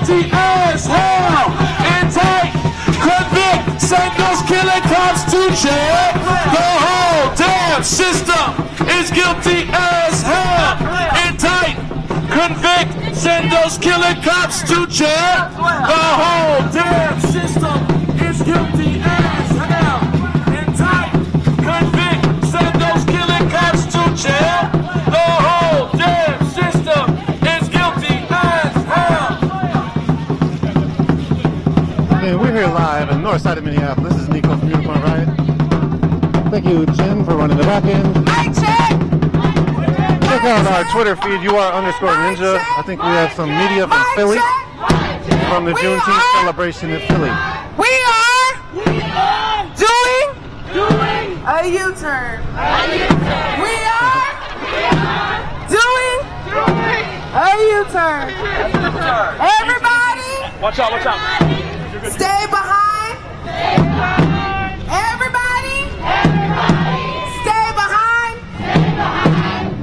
guilty as hell. Indict, convict, send those killing cops to jail. The whole damn system is guilty as hell. Indict, convict, send those killing cops to jail. The whole damn system is guilty as hell. Indict, convict, send those killing cops to jail. The whole damn system is guilty as hell. And we're here live in the north side of Minneapolis. This is Nico from Unicorn Riot. Thank you, Jen, for running the back end. Hi, Jen! Check out our Twitter feed, UR_Ninja. I think we have some media from Philly, from the Juneteenth celebration in Philly. We are doing a U-turn. We are doing a U-turn. Everybody, Watch out, watch out. stay behind. Everybody, stay behind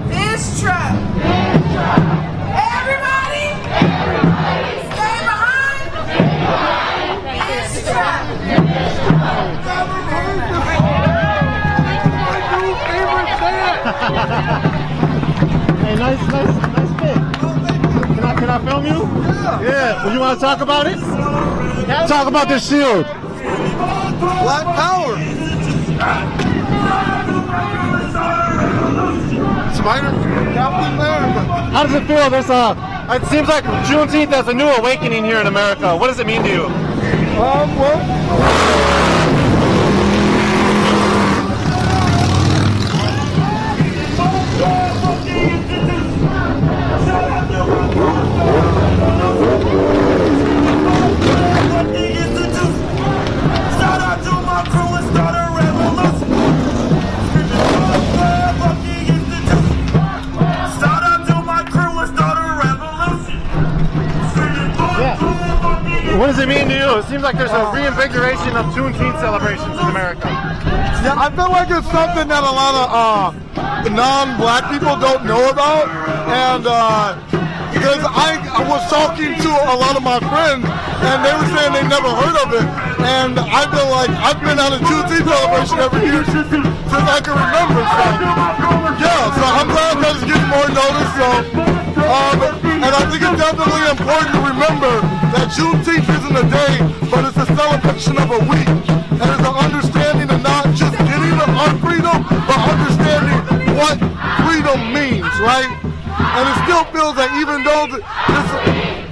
this truck. Everybody, stay behind this truck. Hey, nice fit. Can I film you? Yeah. Well, you want to talk about it? Talk about this shield. Black power. Spider, Captain America. How does it feel? It seems like Juneteenth has a new awakening here in America. What does it mean to you? What does it mean to you? It seems like there's a reinvigoration of Juneteenth celebrations in America. Yeah, I feel like it's something that a lot of non-black people don't know about, and because I was talking to a lot of my friends, and they were saying they never heard of it, and I feel like I've been on a Juneteenth celebration every year since I can remember. So yeah, so I'm glad that it's getting more notice. So, and I think it's definitely important to remember that Juneteenth isn't a day, but it's a celebration of a week. And it's an understanding of not just getting our freedom, but understanding what freedom means, right? And it still feels like even though this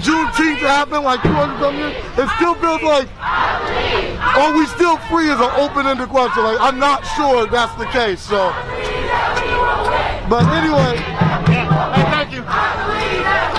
Juneteenth happened like 200 years, it still feels like, are we still free is an open-ended question. Like, I'm not sure that's the case, so. But anyway. Yeah. Hey, thank you. I believe that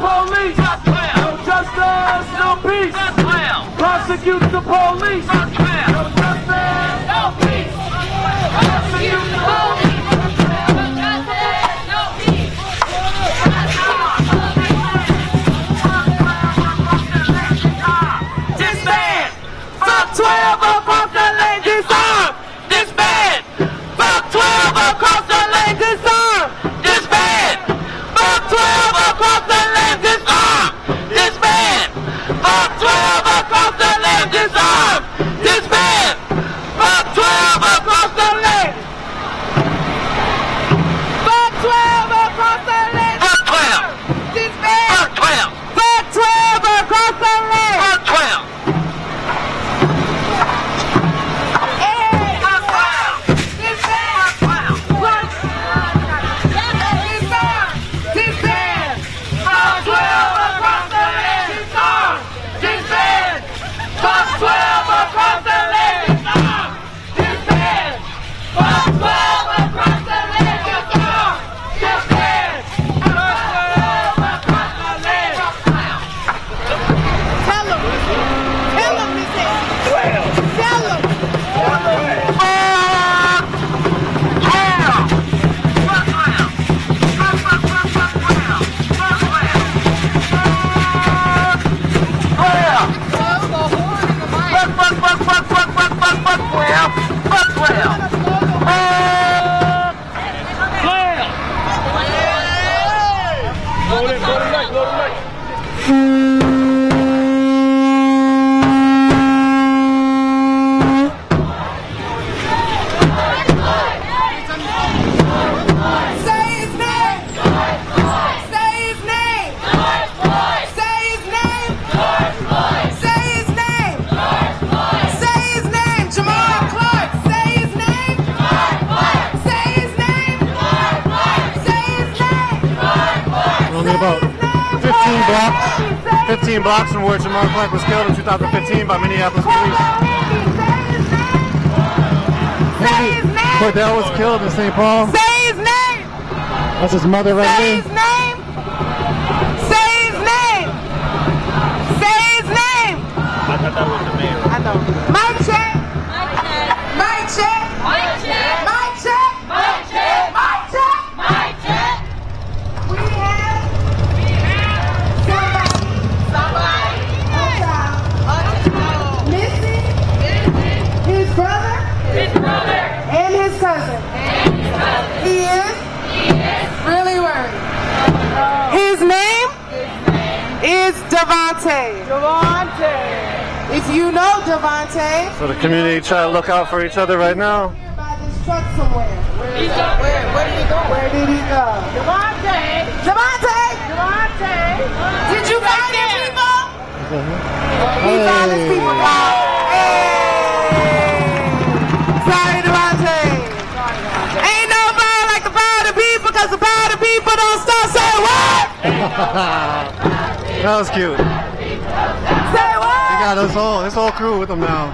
police. No justice, no peace. Prosecute the police. No justice, no peace. Prosecute the police. No justice, no peace. Disband. Fuck 12 across the lane. Disarm. Disband. Fuck 12 across the lane. Disarm. Disband. Fuck 12 across the lane. Disarm. Disband. Fuck 12 across the lane. Disarm. Disband. Fuck 12 across the lane. Fuck 12 across the lane. Fuck 12. Disband. Fuck 12. Fuck 12 across the lane. Fuck 12. About 15 blocks from where Jamal Clark was killed in 2015 by Minneapolis police. Cordell was killed in St. Paul. Say his name. That's his mother right Say there. his name. Say his name. Say his name. I thought that was the mayor. I know. Mic check. Mic check. Mic check. Mic check. Mic check. Mic check. Mic check. We have somebody, a child, missing, his brother, and his cousin. He is really worried. His name is Devontae. If you know Devontae, So the community try to look out for each other right now. here by this truck somewhere. Where did he go? Where did he go? Devontae! Did you find his people? He found his people. Hey! Sorry, Devontae. Ain't no fire like the fire of the people, because the fire of the people don't stop. Say what? That was cute. Say what? He got his whole crew with him now.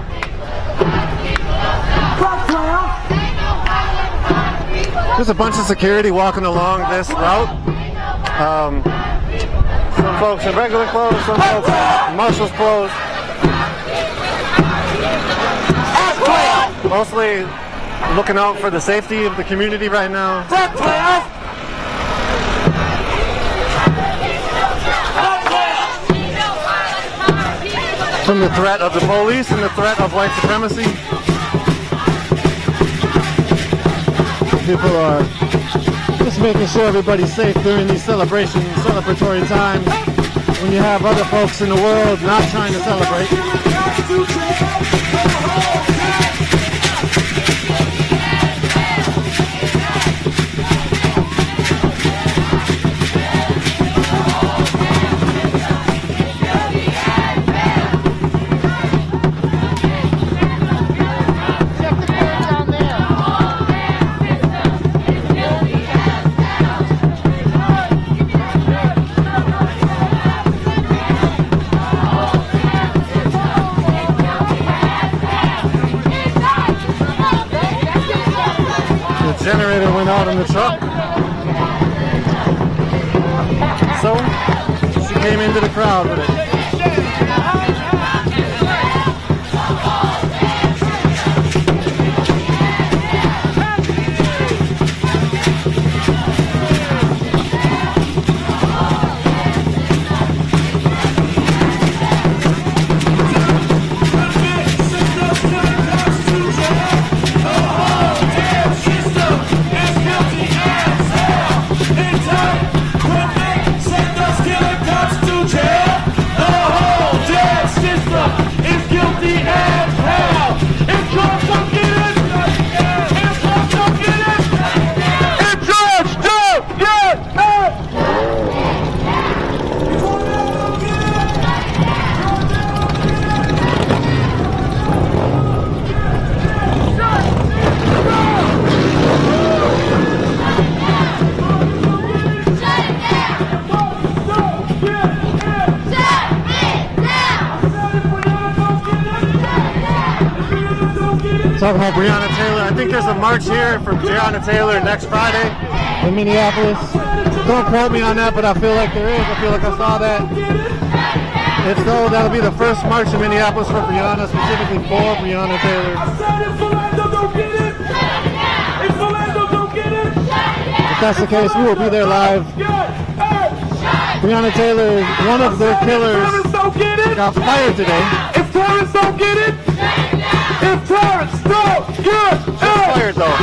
There's a bunch of security walking along this route. Some folks in regular clothes, some folks in marshal's clothes. Mostly looking out for the safety of the community right now. From the threat of the police and the threat of white supremacy. People are just making sure everybody's safe during these celebrations, celebratory times, when you have other folks in the world not trying to celebrate. Generator went out in the truck. So She came into the crowd with it. Talking about Breonna Taylor. I think there's a march here for Breonna Taylor next Friday in Minneapolis. Don't quote me on that, but I feel like there is. I feel like I saw that. If so, that'll be the first march in Minneapolis for Breonna, specifically for Breonna Taylor. If that's the case, we will be there live. Breonna Taylor is one of their killers. Got fired today. If terrorists don't get it, if terrorists don't get it, Fired though.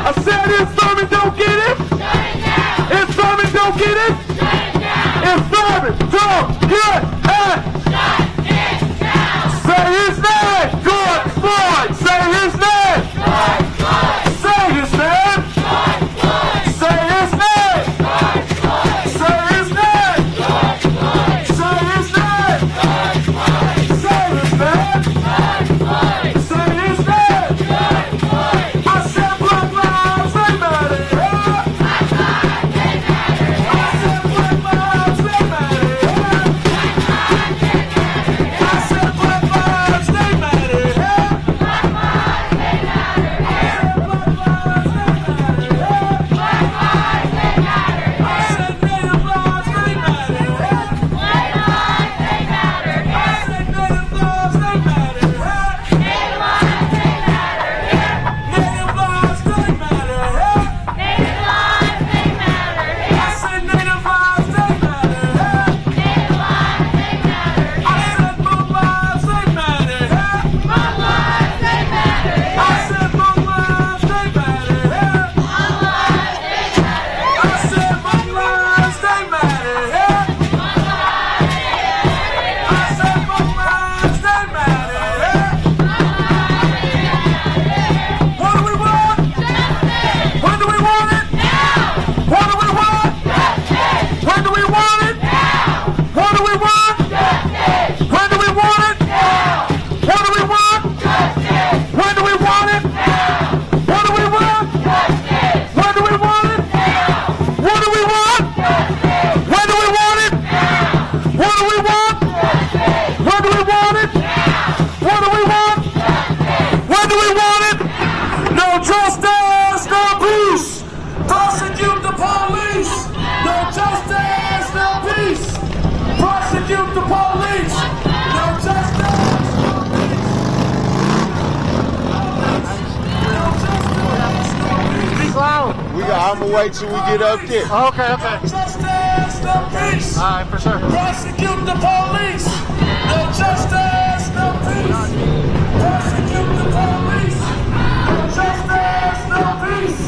I said if Thurman don't get it, if Thurman don't get it, if Thurman don't get it, say his name, George Floyd, say his name, say his name, say his name, say his name, say his name, say his name. Say his name. I said black lives, they matter. Black lives, they matter. I said black lives, they matter. I said black lives, they matter. Black lives, they matter. Black lives, they matter. Black lives, they matter. I said native lives, they matter. White lives, they matter. I said native lives, they matter. Native lives, they matter. Native lives, they matter. Native lives, they matter. I said native lives, they matter. Native lives, they matter. I said both lives, they matter. Both lives, they matter. I said both lives, they matter. Both lives, they matter. I said both lives, they matter. I said both lives, they matter. What do we want? When do we want it? What do we want? When do we want it? What do we want? When do we want it? What do we want? When do we want it? What do we want? When do we want it? What do we want? When do we want it? What do we want? When do we want it? What do we want? When do we want it? No justice, no peace. Prosecute the police. No justice, no peace. Prosecute the police. No justice, no peace. No justice, no peace. Speak loud. I'ma wait till we get up there. Okay. No justice, no peace. Alright, for sure. Prosecute the police. No justice, no peace. Prosecute the police. No justice, no peace.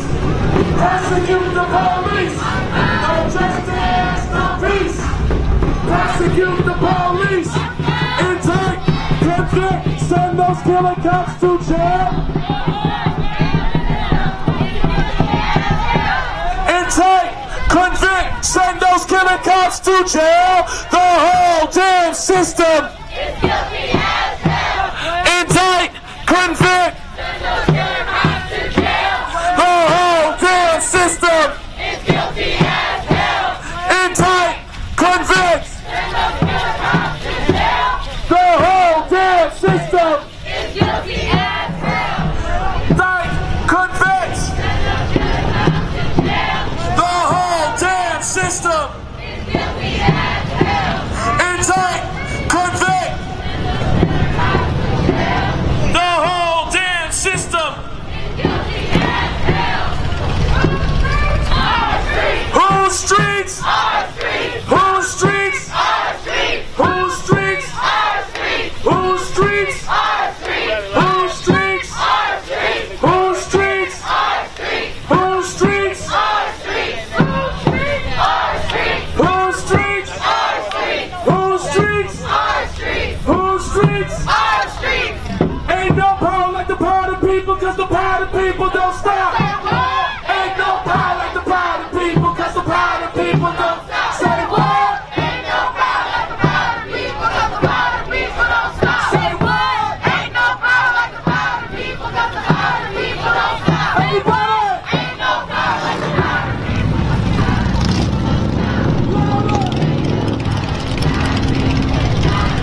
Prosecute the police. No justice, no peace. Prosecute the police. Intake, convict, send those killing cops to jail. Intake, convict, send those killing cops to jail. The whole damn system It's guilty as hell. Indict, convict, Send those killer cops to jail. the whole damn system. It's guilty as hell. Indict, convict, Send those killer cops to jail. the whole damn system. It's guilty as hell. Indict, convict, Send those killer cops to jail. the whole damn system. It's Indict, convict. The whole damn system. Whose streets? Our streets. Whose streets? Our streets. Whose streets? Our streets. Whose streets? Our streets. Whose streets? Our streets. Whose streets? Our streets. Whose streets? Our streets. Our streets. Whose streets? Our streets. Whose streets? Our streets. Whose streets? Our streets. Ain't no power like the power of the people, cause the power of the people don't stop. Ain't no power like the power of the people, cause the power of the people don't stop. Say what? Ain't no power like the power of the people, 'cause the power of the people don't stop. Say what? Ain't no power like the power of the people, 'cause the power of the people don't stop. Say what? Ain't no power like the power of the people.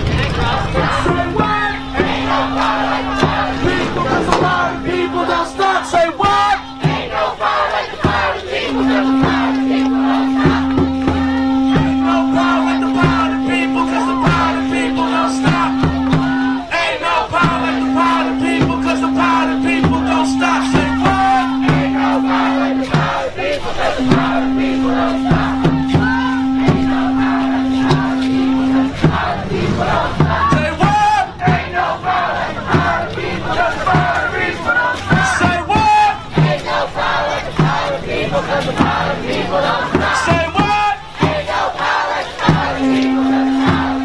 Say what? Ain't no power like the power of the People, cause the power of the people don't stop. Say what? Ain't no power like the power of the people, 'cause the power of the people don't stop. Ain't no power like the power of the people, cause the power of the people don't stop. Ain't no power like the power of the people, cause the power of the people don't stop. Say what? Ain't no power like the power of the people, 'cause the power of the people don't stop. Ain't no power like the power of the people, 'cause the power of the people don't stop. Say what? Ain't no power like the power of the people, 'cause the power of the people don't stop. Say what? Ain't no power like the power of the people, 'cause the power of the people don't stop. Say what? Ain't no power like the power of the people, 'cause the power of the people don't stop.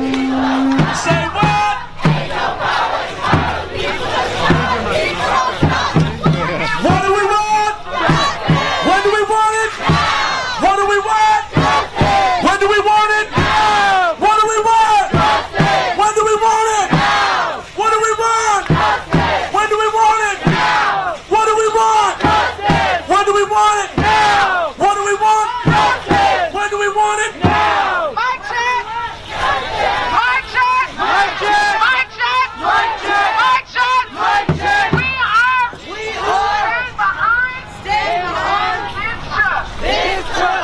Say what? Ain't no power like the power of the people, 'cause the power of the people don't stop. What do we want? When do we want it? What do we want? When do we want it? What do we want? When do we want it? What do we want? When do we want it? What do we want? When do we want it? What do we want? When do we want it? Mic check. Mic check. Mic check. Mic check. Mic check. Mic check. Mic check. We are. Stay behind this truck.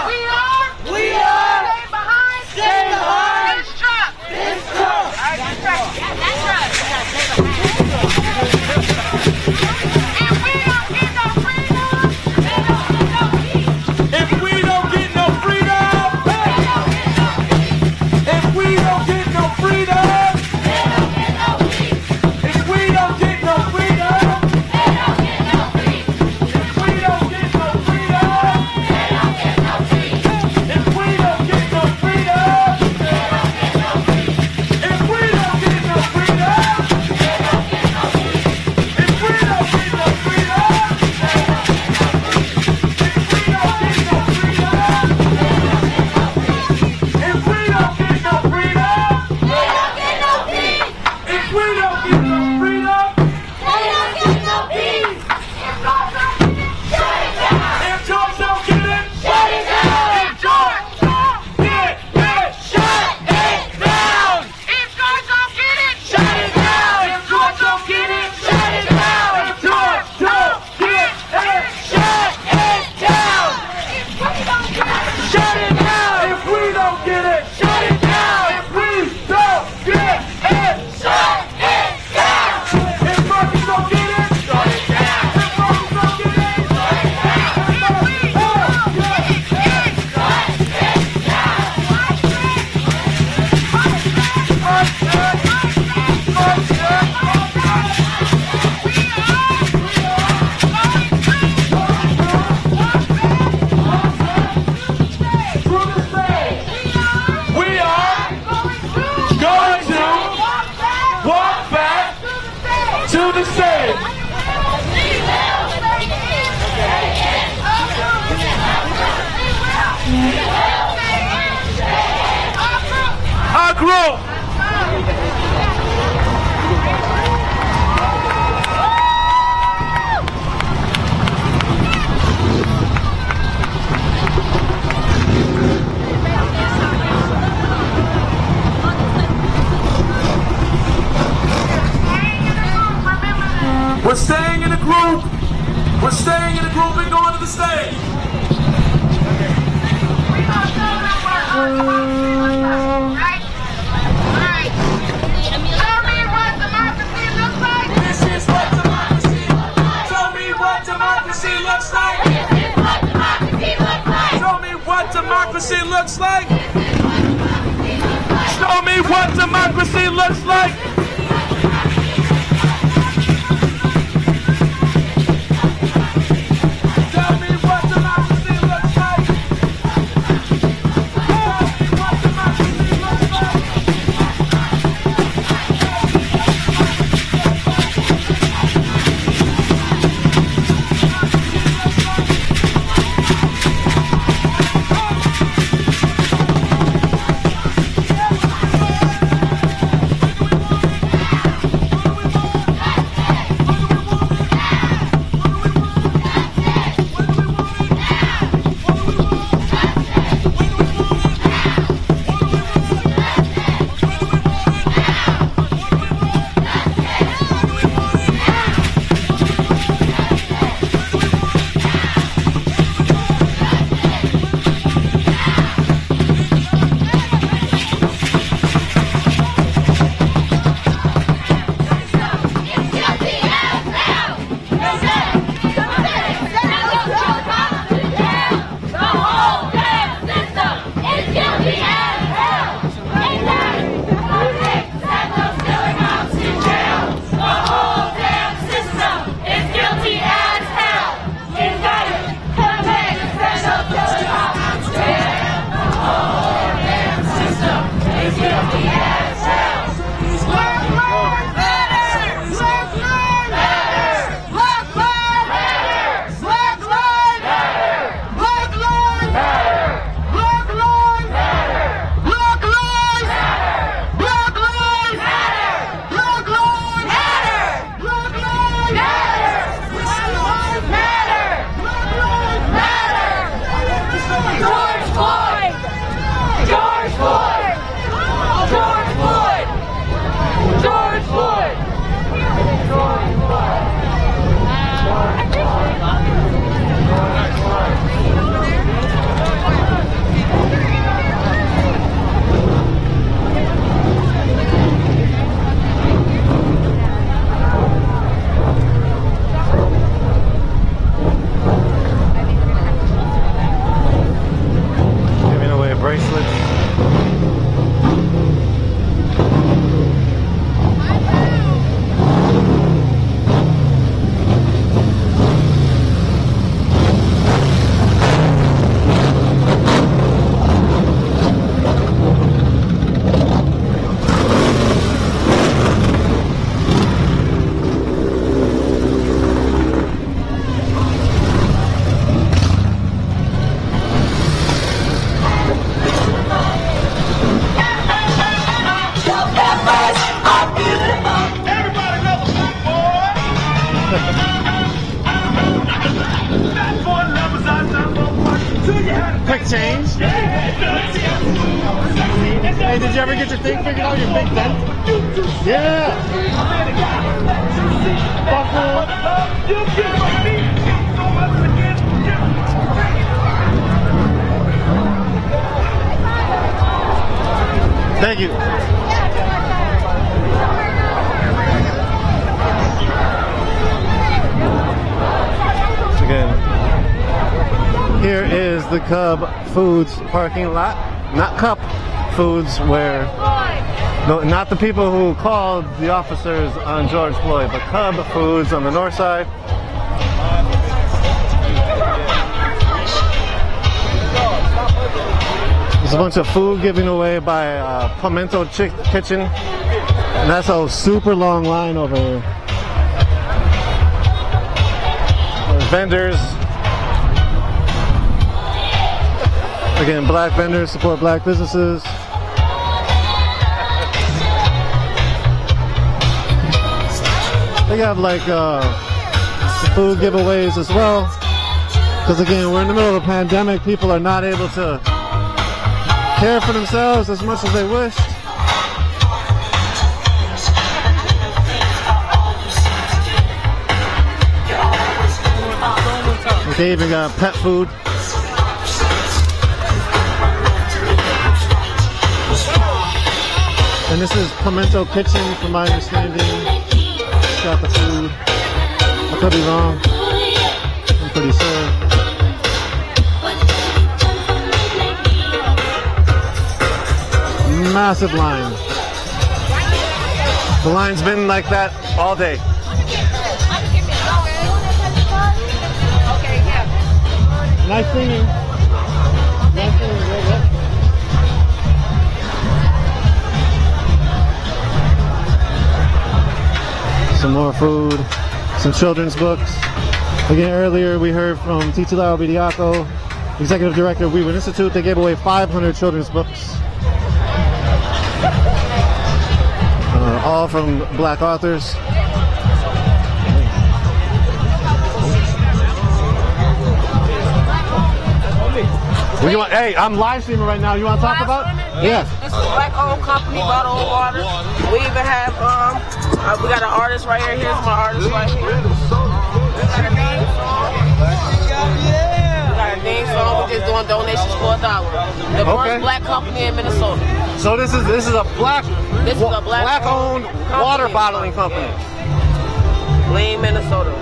We are. Stay behind this truck. This truck. If we don't get no freedom, they don't get no peace. If we don't get no freedom, They don't get no peace. if we don't get no freedom, They don't get no peace. if we don't get no freedom, They don't get no peace. if we don't get no freedom, They don't get no peace. if we don't get no freedom, if we don't get no freedom, if we don't get no freedom, if we don't get no freedom, They don't get no peace. if we don't get no freedom, They don't get no peace. If George don't get it, shut it down. if George don't get it, Shut it down. If George don't get it, shut it down. if George don't get it, Shut it down. if George don't get it, Shut it down. If we don't get it, shut it down. If we don't get it, shut it down. if we don't get it, Shut it down. if Marcus don't get it, Shut it down. if Marcus don't get it, we are going to walk back to the stage. Our group. We're staying in a group. We're staying in a group and going to the stage. democracy looks like. Show me what democracy looks like. Tell me what democracy looks like. Tell me what democracy looks like. Quick change. Hey, did you ever get your thing figured out? Your big dent? Yeah. Thank you. Again, here is the Cub Foods parking lot. Not Cup Foods, where no, not the people who called the officers on George Floyd, but Cub Foods on the north side. There's a bunch of food given away by Pimento Kitchen, and that's a super long line over here. There's vendors. Again, black vendors support black businesses. They have like food giveaways as well. Because again, we're in the middle of a pandemic. People are not able to care for themselves as much as they wish. They even got pet food. And this is Pimento Kitchen, from my understanding. Got the food. I could be wrong. I'm pretty sure. massive line. The line's been like that all day. Nice singing. Nice singing. Some more food, some children's books. Again, earlier we heard from Titi Lara Bidiaco, Executive Director of We Win Institute. They gave away 500 children's books. All from Black authors. Hey, I'm live streaming right now. You want to talk about? Yeah. This is a black-owned company, bottled water. We even have, we got an artist right here. Here's my artist right here. We got a theme song. We're just doing donations for $1. The first black company in Minnesota. So this is a black-owned water bottling company. Lean, Minnesota.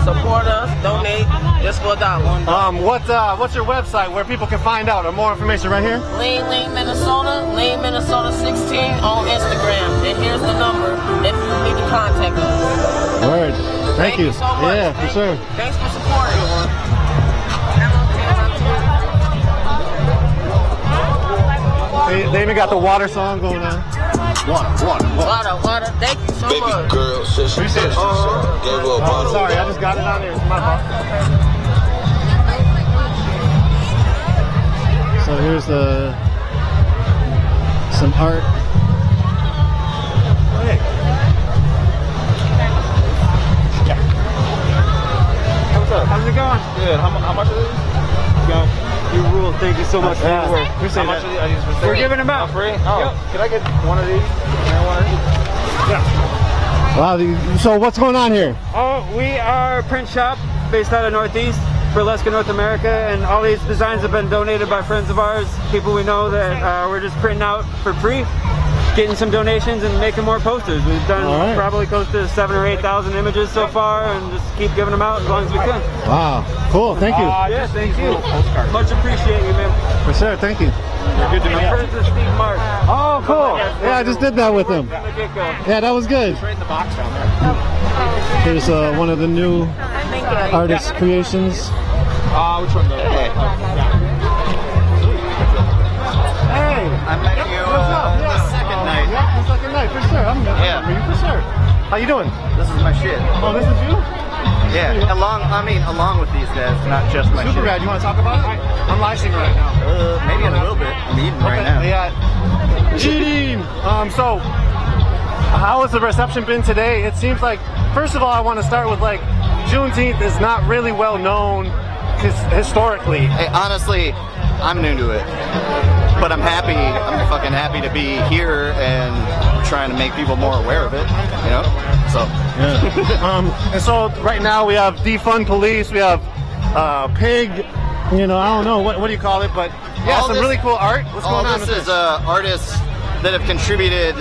Support us, donate, just for $1. What's your website where people can find out or more information? Right here? Lean Minnesota, Lean Minnesota 16 on Instagram. And here's the number if you need to contact us. Word. Thank you. So much. Yeah, for sure. Thanks for supporting. They even got the water song going on. Water. Thank you so much. Girl, said she Appreciate it. gave her a bottle. Sorry, I just got it on there. It's my fault. So here's some art. Hey. What's up? How's it going? Good. How much is it? You rule. Thank you so much for your work. Appreciate How much that. is it? We're giving them out. Free? Oh. Yep. Can I get one of these? Yeah. Wow. So what's going on here? Oh, we are a print shop based out of Northeast, Burlesque, North America, and all these designs have been donated by friends of ours, people we know that we're just printing out for free, getting some donations and making more posters. We've done probably close to 7,000 or 8,000 images so far, and just keep giving them out as long as we can. Wow. Cool. Thank you. Yeah, thank you. Much appreciate you, man. For sure. Thank you. Good to meet you. Friends of Steve Mark. Oh, cool. Yeah, I just did that with him. Yeah, that was good. Here's one of the new artist creations. Which one though? Hey. I met you the second night. Yeah, the second night, for sure. I'm remember you for sure. How you doing? This is my shit. Oh, this is you? Yeah, along with these guys, not just my Super shit. rad. You want to talk about it? I'm live streaming right now. Maybe in a little bit. I'm eating right now. Yeah. Eating. So, how has the reception been today? It seems like, first of all, I want to start with like, Juneteenth is not really well known historically. Hey, honestly, I'm new to it. But I'm happy. I'm fucking happy to be here and trying to make people more aware of it, you know? So. Yeah. And so right now we have defund police, we have pig, you know, I don't know, what do you call it, but yeah, some really cool art. What's going on with this? All this is artists that have contributed.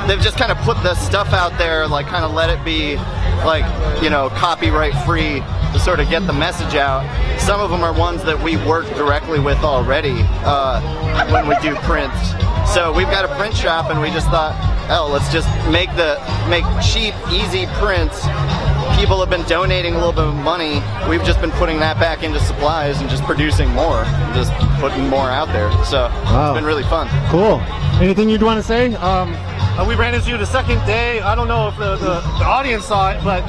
They've just kind of put the stuff out there, like kind of let it be, like, you know, copyright free to sort of get the message out. Some of them are ones that we work directly with already when we do prints. So we've got a print shop and we just thought, hell, let's just make cheap, easy prints. People have been donating a little bit of money. We've just been putting that back into supplies and just producing more, just putting more out there. So It's been really fun. Cool. Anything you'd want to say? We ran into you the second day. I don't know if the audience saw it, but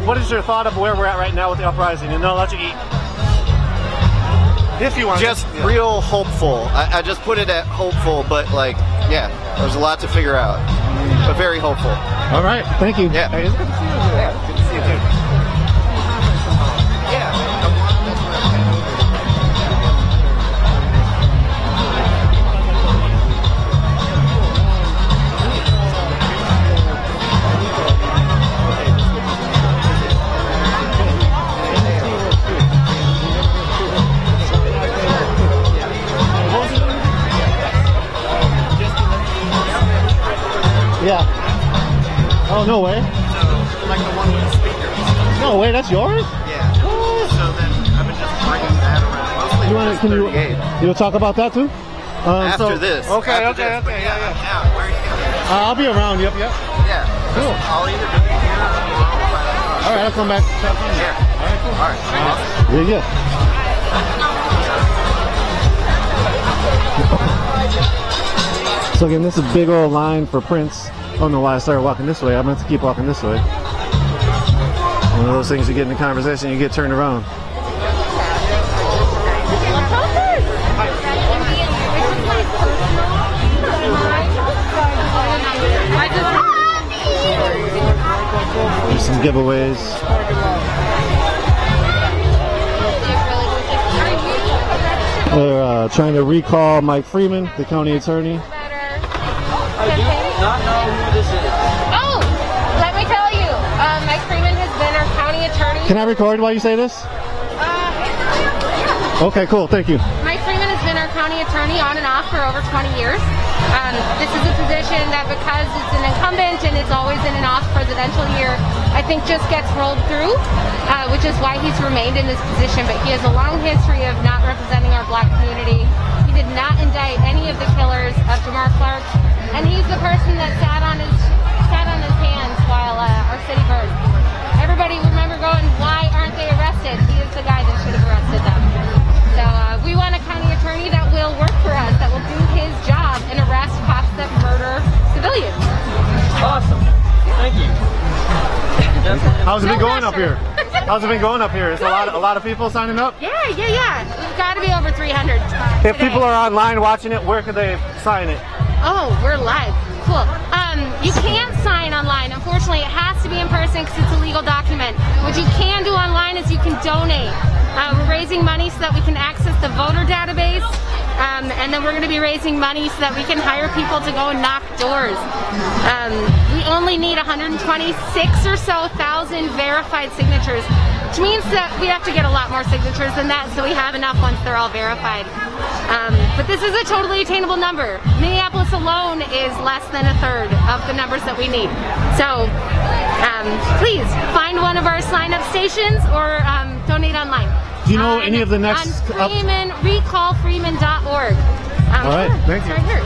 what is your thought of where we're at right now with the uprising? And I'll let you eat. If you want. Just real hopeful. I just put it at hopeful, but like, yeah, there's a lot to figure out. But very hopeful. All right. Thank you. Yeah. Hey, it's good to see you. Yeah, good to see you too. Yeah. Oh, no way. So, like the one with the speakers. No way, that's yours? Yeah. So then I've been just bringing that around. Mostly You want to talk about that too? After this. Okay, After okay, this. But okay, yeah, yeah. yeah. Where are you going? I'll be around. Yep. Yeah. Cool. I'll either be here or All right, I'll come back. yeah. All right, cool. All right. Awesome. Yeah. So again, this is a big old line for Prince. I don't know why I started walking this way. I meant to keep walking this way. One of those things you get in a conversation, you get turned around. There's some giveaways. They're trying to recall Mike Freeman, the county attorney. I do not know who this is. Oh, let me tell you, Mike Freeman has been our county attorney. Can I record while you say this? Okay, cool. Thank you. Mike Freeman has been our county attorney on and off for over 20 years. This is a position that, because it's an incumbent and it's always in an off presidential year, I think just gets rolled through, which is why he's remained in this position. But he has a long history of not representing our black community. He did not indict any of the killers of Jamar Clark, and he's the person that sat on his hands while our city burned. Everybody remember going, why aren't they arrested? He is the guy that should have arrested them. So we want a county attorney that will work for us, that will do his job and arrest cops that murder civilians. Awesome. Thank you. How's it been No going up here? pressure. How's it been going up here? Is a lot of people signing up? Yeah. We've got to be over 300 If today. people are online watching it, where could they sign it? Oh, we're live. Cool. You can't sign online. Unfortunately, it has to be in person because it's a legal document. What you can do online is you can donate. We're raising money so that we can access the voter database. And then we're going to be raising money so that we can hire people to go and knock doors. We only need 126 or so thousand verified signatures, which means that we have to get a lot more signatures than that, so we have enough once they're all verified. But this is a totally attainable number. Minneapolis alone is less than a third of the numbers that we need. So please find one of our sign-up stations or donate online. Do you know any of the next? On recallfreeman.org. All right, thank you. Right here.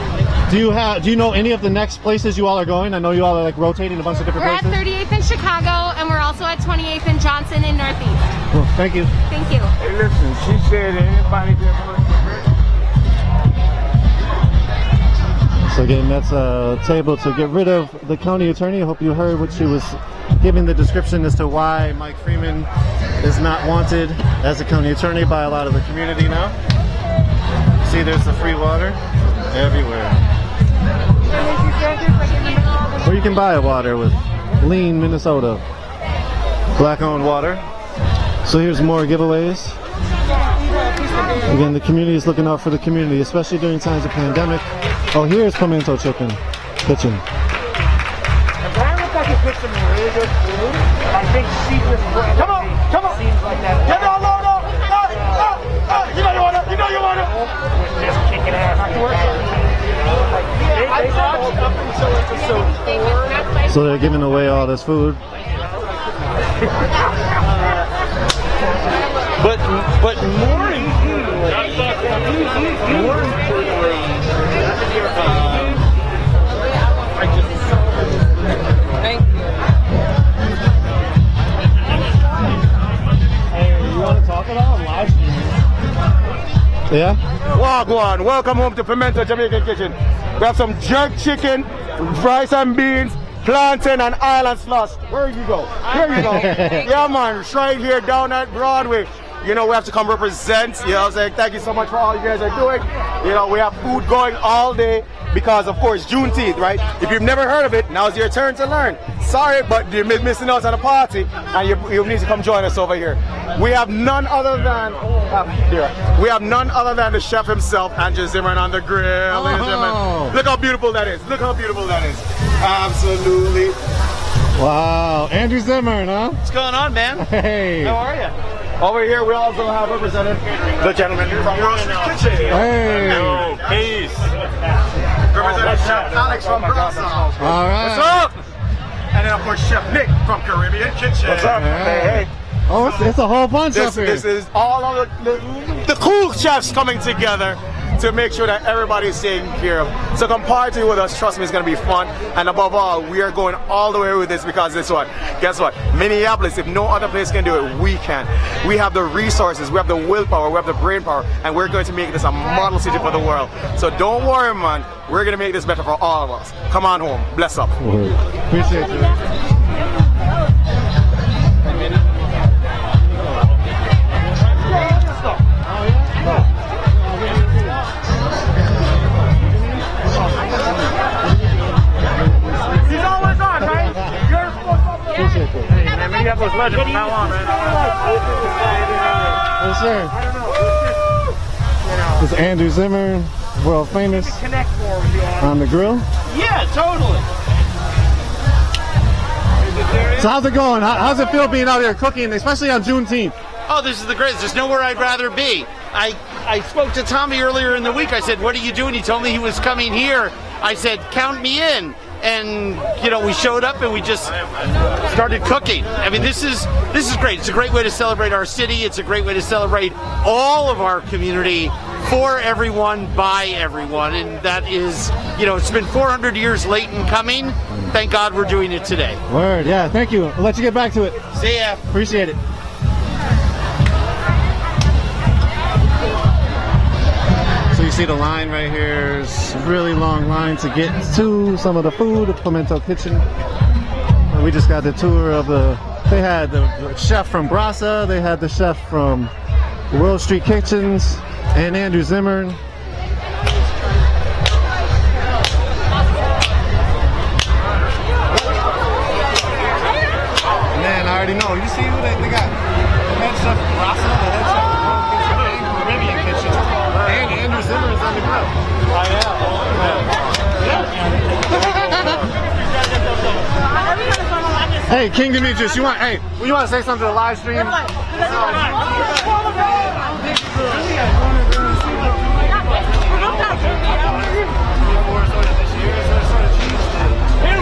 Do you know any of the next places you all are going? I know you all are like rotating a bunch of different We're at places. 38th in Chicago, and we're also at 28th in Johnson in Northeast. Cool, thank you. Thank you. Hey, listen, she said anybody that So again, that's a table to get rid of the county attorney. I hope you heard what she was giving the description as to why Mike Freeman is not wanted as a county attorney by a lot of the community now. See, there's the free water everywhere. Or you can buy a water with Lean, Minnesota. Black-owned water. So here's more giveaways. Again, the community is looking out for the community, especially during times of pandemic. Oh, here's Pimento Chicken Kitchen. If I look like a some really good food, I think seafood. Come on! Seems like that. Get on, no! You know you want it! With just kicking ass. They watched up until episode 4. So they're giving away all this food. But more importantly, Thank you. Hey, you want to talk at all? Live? Yeah? Wagwan, welcome home to Pimento Jamaican Kitchen. We have some jerk chicken, rice and beans, plantain and island slush. Where you go? Here you go. Yeah man, right here down at Broadway. You know, we have to come represent, you know what I'm saying? Thank you so much for all you guys are doing. You know, we have food going all day because, of course, Juneteenth, right? If you've never heard of it, now's your turn to learn. Sorry, but you're missing out on a party and you need to come join us over here. We have none other than the chef himself, Andrew Zimmerman on the grill. Ladies and gentlemen. Look how beautiful that is. Absolutely. Wow, Andrew Zimmerman, huh? What's going on, man? Hey. How are you? Over here, we also have represented the gentleman from Ross's Kitchen. Hey. Peace. Represented Chef Alex from Ross's. All right. What's up? And then, of course, Chef Nick from Caribbean Kitchen. What's up? Hey. Oh, it's a whole bunch up here. This is all of the cool chefs coming together to make sure that everybody is taken care of. So come party with us. Trust me, it's going to be fun. And above all, we are going all the way with this because this one. Guess what? Minneapolis, if no other place can do it, we can. We have the resources, we have the willpower, we have the brain power, and we're going to make this a model city for the world. So don't worry, man. We're going to make this better for all of us. Come on home. Bless up. Appreciate you. He's always on, right? You're supposed to. Appreciate you. Hey, man, Minneapolis legend from now on, man. Yes, sir. This is Andrew Zimmer, world famous on the grill. Yeah, totally. So how's it going? How's it feel being out here cooking, especially on Juneteenth? Oh, this is the greatest. There's nowhere I'd rather be. I spoke to Tommy earlier in the week. I said, what are you doing? He told me he was coming here. I said, count me in. And, you know, we showed up and we just started cooking. I mean, this is great. It's a great way to celebrate our city. It's a great way to celebrate all of our community, for everyone, by everyone. And that is, you know, it's been 400 years late in coming. Thank God we're doing it today. Word, yeah, thank you. I'll let you get back to it. See ya. Appreciate it. So you see the line right here. It's a really long line to get to some of the food at Pimento Kitchen. And we just got the tour of they had the chef from Brasa, they had the chef from World Street Kitchens, and Andrew Zimmer. Man, I already know. You see who they got? The head chef from Brasa, the head chef from World Kitchen, and Caribbean Kitchen. And Andrew Zimmer is on the grill. Hey, King Demetrius, you want to say something to the live stream? Here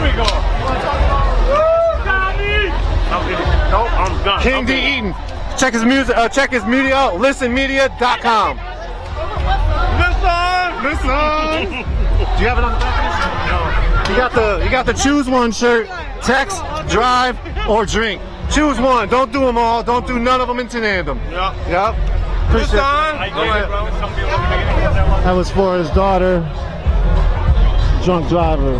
we go. Nope, I'm done. King D Eaton. Check his music. Check his media out. Listenmedia.com. Listen. Do you have it on the back? No. You got the choose one shirt. Text, drive, or drink. Choose one. Don't do them all. Don't do none of them in tandem. Yep. Appreciate it. That was for his daughter. Drunk driver.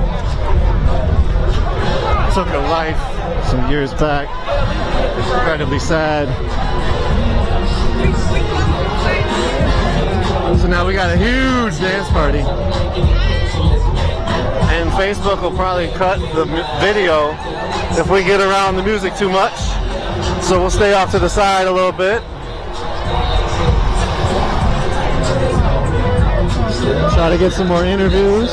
Took her life some years back. Incredibly sad. So now we got a huge dance party. And Facebook will probably cut the video if we get around the music too much. So we'll stay off to the side a little bit. Try to get some more interviews.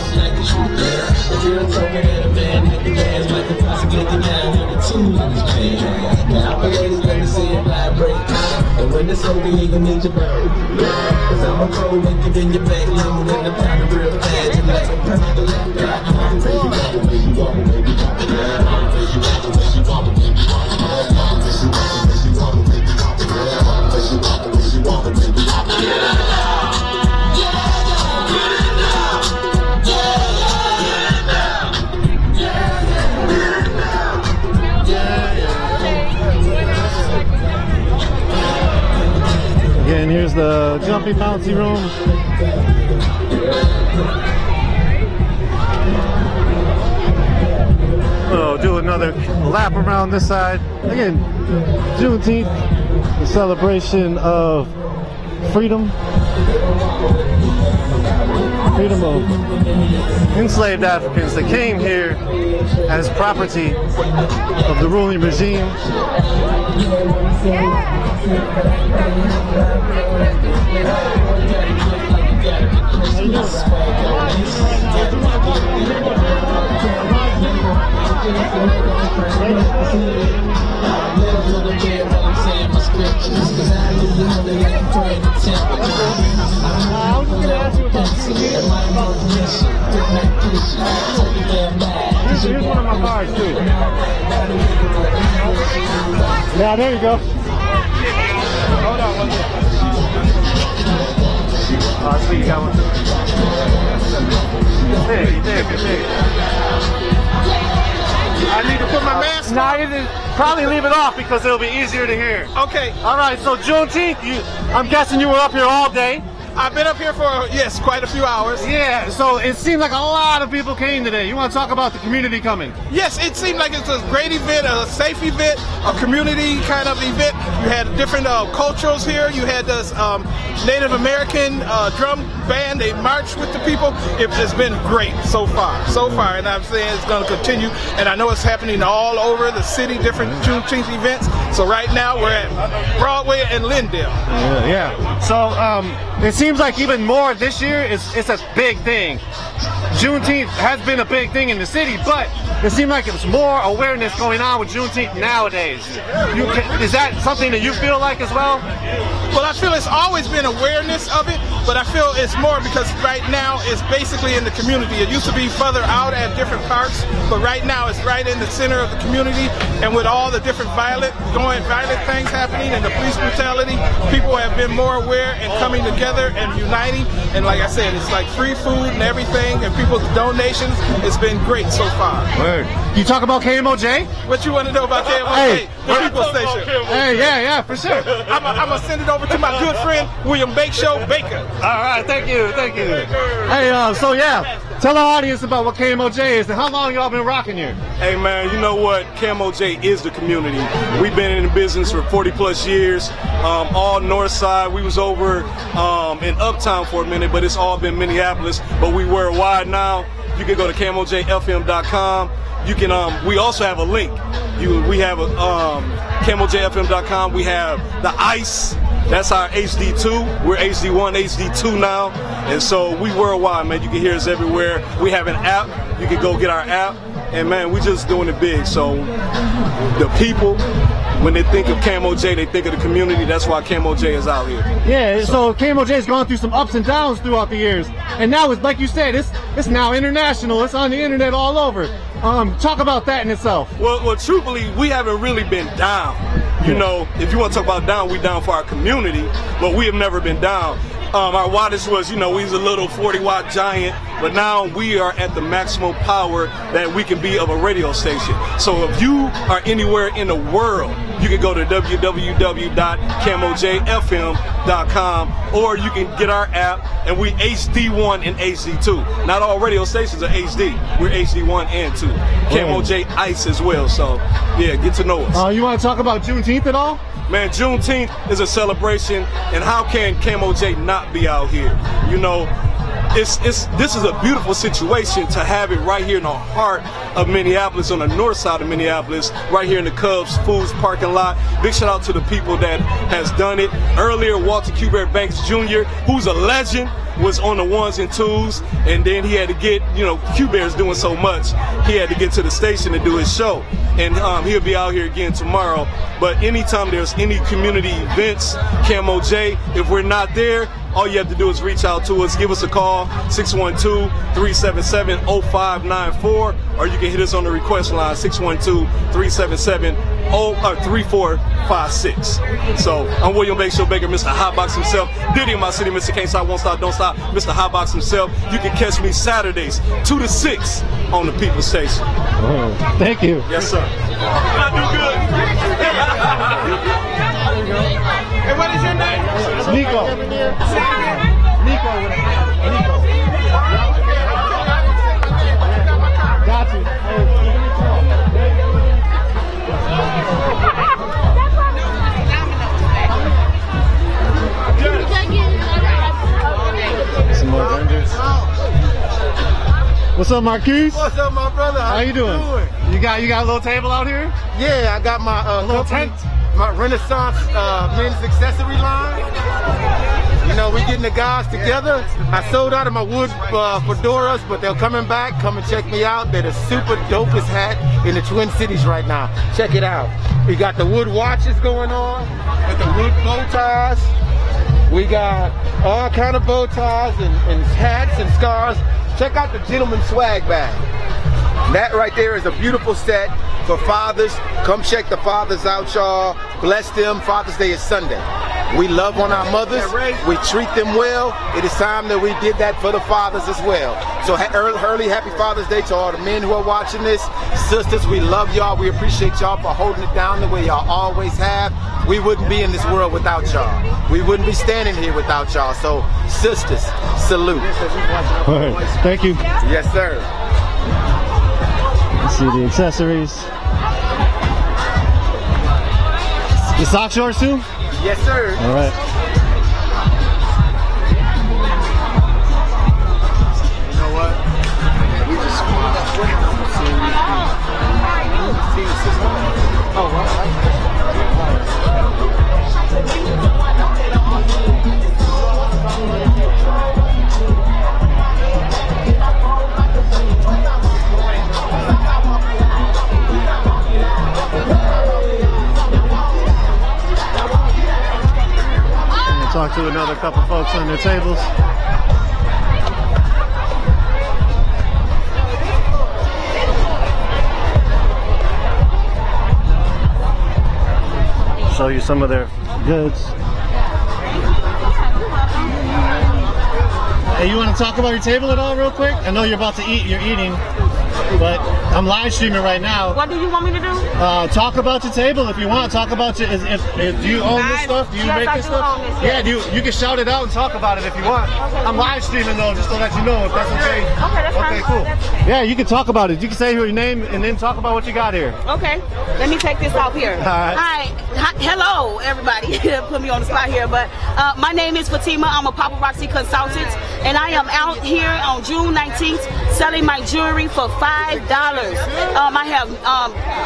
And when it's over, you gon' need your bird. Cause I'm a pro, make it in your back, long and I'm kind of real bad. You like a purple, Again, here's the jumpy bouncy room. So do another lap around this side. Again, Juneteenth, the celebration of freedom. Freedom of enslaved Africans that came here as property of the ruling regime. Here's one of my bars too. Yeah, there you go. Hold on. Oh, sweet, you got one. There. I need to put my mask on. Nah, you just probably leave it off because it'll be easier to hear. Okay. All right, so Juneteenth, I'm guessing you were up here all day. I've been up here for, yes, quite a few hours. Yeah, so it seemed like a lot of people came today. You want to talk about the community coming? Yes, it seemed like it's a great event, a safe event, a community kind of event. You had different cultures here. You had this Native American drum band. They marched with the people. It's been great so far, and I'm saying it's going to continue. And I know it's happening all over the city, different Juneteenth events. So right now we're at Broadway and Lindale. Yeah. So it seems like even more this year. It's a big thing. Juneteenth has been a big thing in the city, but it seems like there's more awareness going on with Juneteenth nowadays. Is that something that you feel like as well? Well, I feel it's always been awareness of it, but I feel it's more because right now it's basically in the community. It used to be further out at different parks, but right now it's right in the center of the community. And with all the different violent things happening and the police brutality, people have been more aware and coming together and uniting. And like I said, it's like free food and everything, and people's donations. It's been great so far. Word. You talk about KMOJ? What you want to know about KMOJ? Hey, the People Station. Hey, yeah, for sure. I'm gonna send it over to my good friend William Baker. All right, thank you. Hey, so yeah, tell our audience about what KMOJ is and how long y'all been rocking here. Hey man, you know what? KMOJ is the community. We've been in the business for 40 plus years. All north side. We was over in Uptown for a minute, but it's all been Minneapolis. But we worldwide now. You can go to KMOJFM.com. You can. We also have a link. We have a KMOJFM.com. We have the ICE. That's our HD2. We're HD1, HD2 now. And so we worldwide, man. You can hear us everywhere. We have an app. You can go get our app. And man, we just doing it big. So the people, when they think of KMOJ, they think of the community. That's why KMOJ is out here. Yeah, so KMOJ has gone through some ups and downs throughout the years. And now it's like you said, it's now international. It's on the internet all over. Talk about that in itself. Well, truthfully, we haven't really been down. You know, if you want to talk about down, we down for our community, but we have never been down. Our wattage was, we was a little 40-watt giant, but now we are at the maximum power that we can be of a radio station. So if you are anywhere in the world, you can go to www.KMOJFM.com, or you can get our app, and we HD1 and HD2. Not all radio stations are HD. We're HD1 and 2. KMOJ ICE as well. So yeah, get to know us. You want to talk about Juneteenth at all? Man, Juneteenth is a celebration, and how can KMOJ not be out here? This is a beautiful situation to have it right here in the heart of Minneapolis, on the north side of Minneapolis, right here in the Cubs Foods parking lot. Big shout out to the people that has done it. Earlier, Walter Q-Bear Banks Jr., who's a legend, was on the ones and twos, and then he had to get, Q-Bear's doing so much, he had to get to the station to do his show. And he'll be out here again tomorrow. But anytime there's any community events, KMOJ, if we're not there, all you have to do is reach out to us. Give us a call, 612-377-0594, or you can hit us on the request line, 612-377-3456. So I'm William Baker, Mr. Hotbox himself. Diddy in my city, Mr. Can't Stop, Won't Stop, Don't Stop, Mr. Hotbox himself. You can catch me Saturdays, 2 to 6 on the People Station. Oh, thank you. Yes, sir. I do good. And what is your name? Nico. Got you. Some more vendors. What's up, Marquise? What's up, my brother? How you doing? You got a little table out here? Yeah, I got my little tent. My Renaissance men's accessory line. We getting the guys together. I sold out of my wood fedoras, but they're coming back. Come and check me out. They're the super dopest hat in the Twin Cities right now. Check it out. We got the wood watches going on with the wood bow ties. We got all kind of bow ties and hats and scarves. Check out the Gentleman Swag Bag. That right there is a beautiful set for fathers. Come check the fathers out, y'all. Bless them. Father's Day is Sunday. We love on our mothers. We treat them well. It is time that we did that for the fathers as well. So early happy Father's Day to all the men who are watching this. Sisters, we love y'all. We appreciate y'all for holding it down the way y'all always have. We wouldn't be in this world without y'all. We wouldn't be standing here without y'all. So sisters, salute. All right, thank you. Yes, sir. Let's see the accessories. The socks yours too? Yes, sir. All right. You know what? We just oh, well, Talk to another couple folks on their tables. Show you some of their goods. Hey, you want to talk about your table at all real quick? I know you're about to eat, you're eating, but I'm live streaming right now. What do you want me to do? Talk about your table if you want. Talk about your, if do you own this stuff? Do you make this stuff? Own this, yeah, you can shout it out and talk about it if you want. Okay. I'm live streaming though, just to let you know if that's okay. Okay, that's fine. Okay, cool. That's okay. Yeah, you can talk about it. You can say your name and then talk about what you got here. Okay, let me take this off here. All right. Hi, hello everybody. Put me on the spot here, but my name is Fatima. I'm a paparazzi consultant, and I am out here on June 19th selling my jewelry for $5. I have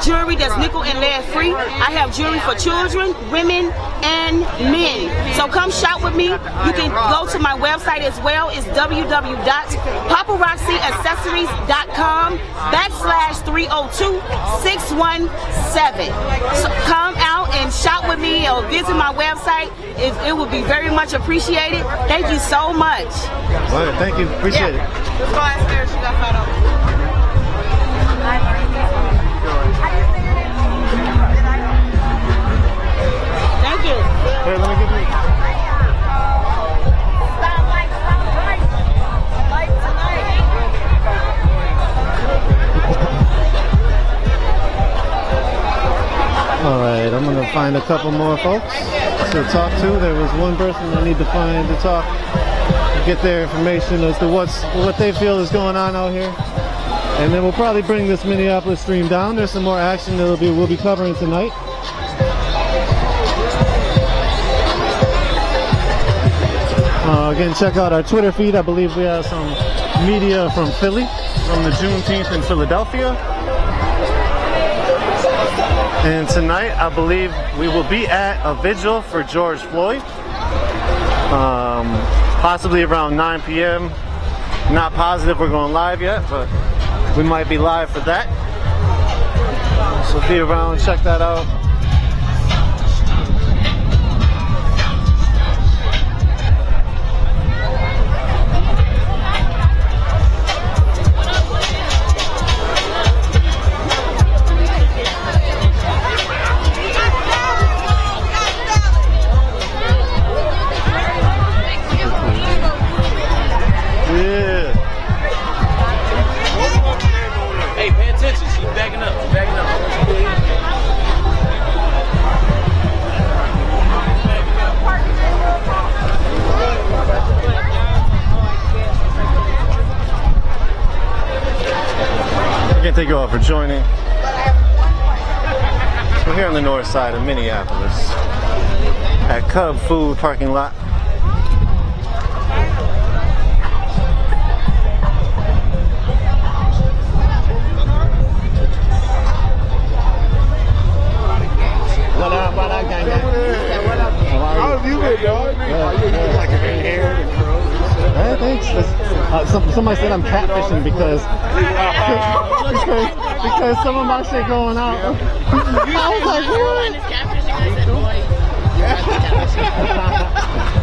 jewelry that's nickel and lead free. I have jewelry for children, women, and men. So come shop with me. You can go to my website as well. It's www.paparazziaccessories.com/302-617. So come out and shop with me or visit my website. It would be very much appreciated. Thank you so much. All right, thank you. Appreciate it. Let's go upstairs. She got photo. Thank you. Here, let me give you. All right, I'm gonna find a couple more folks to talk to. There was one person I need to find to talk, to get their information as to what they feel is going on out here. And then we'll probably bring this Minneapolis stream down. There's some more action that we'll be covering tonight. Again, check out our Twitter feed. I believe we have some media from Philly, from the Juneteenth in Philadelphia. And tonight, I believe we will be at a vigil for George Floyd, possibly around 9 p.m. Not positive we're going live yet, but we might be live for that. So be around, check that out. Thank you all for joining. We're here on the north side of Minneapolis at Cub Food parking lot. What up, gang? How have you been, dog? Like your hair and curls. Hey, thanks. Somebody said I'm catfishing because some of my shit going out. I was like, what?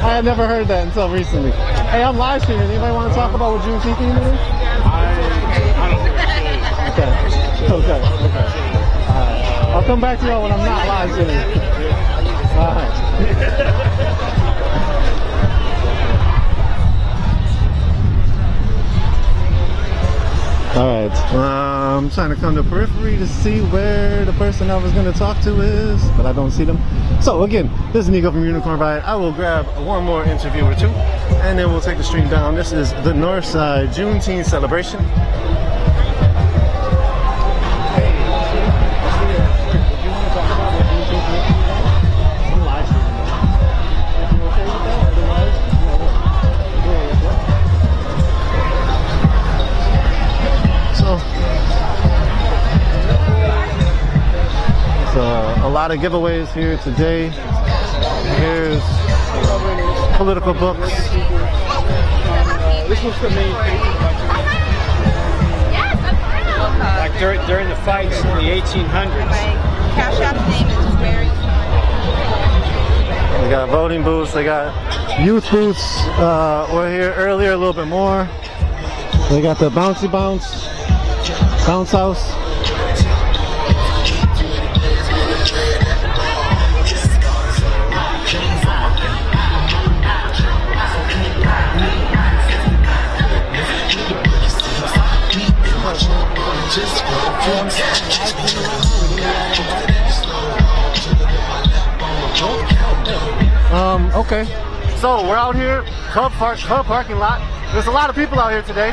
I had never heard that until recently. Hey, I'm live streaming. Anybody want to talk about what Juneteenth is? Okay. Alright. I'll come back to y'all when I'm not live streaming. Alright, I'm trying to come to periphery to see where the person I was going to talk to is, but I don't see them. So again, this is Nico from Unicorn Riot. I will grab one more interview or two, and then we'll take the stream down. This is the Northside Juneteenth celebration. A lot of giveaways here today. Here's political books. This one's for me. Like during the fights in the 1800s. Cash App's name is very. They got voting booths. They got youth booths. We're here earlier a little bit more. They got the bounce house. Okay, so we're out here, club parking lot. There's a lot of people out here today.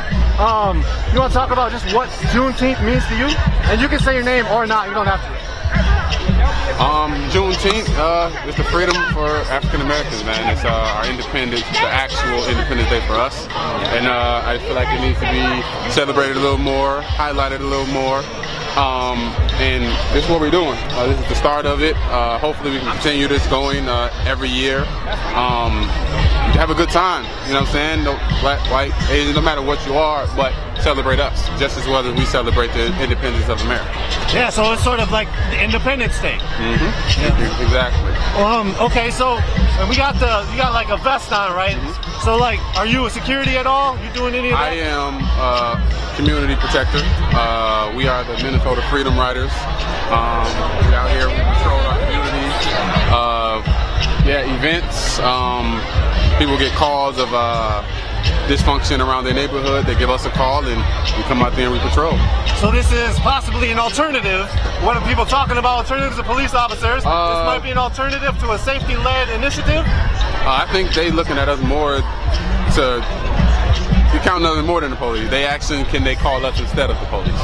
You want to talk about just what Juneteenth means to you? And you can say your name or not, you don't have to. Juneteenth is the freedom for African Americans, man. It's our independence, the actual Independence Day for us. And I feel like it needs to be celebrated a little more, highlighted a little more. And this is what we're doing. This is the start of it. Hopefully we can continue this going every year. Have a good time, you know what I'm saying? No black, white, Asian, no matter what you are, but celebrate us just as well as we celebrate the independence of America. Yeah, so it's sort of like the Independence Day. Mm-hmm. Yeah. Exactly. Okay, so you got like a vest on, right? Mm-hmm. So like, are you a security at all? You doing any of that? I am a community protector. We are the Minnesota Freedom Riders. We out here, we patrol our community. Events. People get calls of dysfunction around their neighborhood. They give us a call and we come out there and we patrol. So this is possibly an alternative. What are people talking about alternatives to police officers? This might be an alternative to a safety-led initiative? I think they looking at us more to count nothing more than the police. They actually can call us instead of the police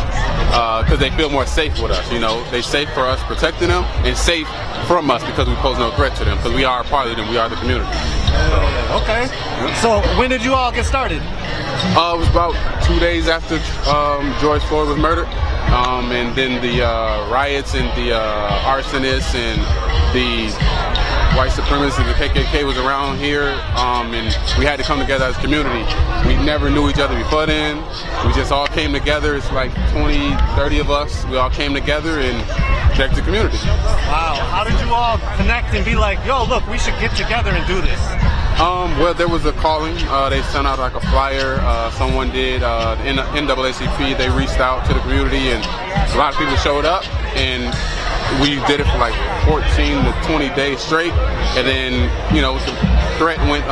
because they feel more safe with us. You know, they safe for us protecting them and safe from us because we pose no threat to them because we are a part of them. We are the community. Okay. So when did you all get started? It was about 2 days after George Floyd was murdered, and then the riots and the arsonists and the white supremacists, the KKK was around here, and we had to come together as a community. We never knew each other before then. We just all came together. It's like 20, 30 of us. We all came together and protect the community. Wow. How did you all connect and be like, yo, look, we should get together and do this? Well, there was a calling. They sent out like a flyer. Someone did. The NAACP, they reached out to the community, and a lot of people showed up, and we did it for like 14 to 20 days straight, and then, you know, the threat went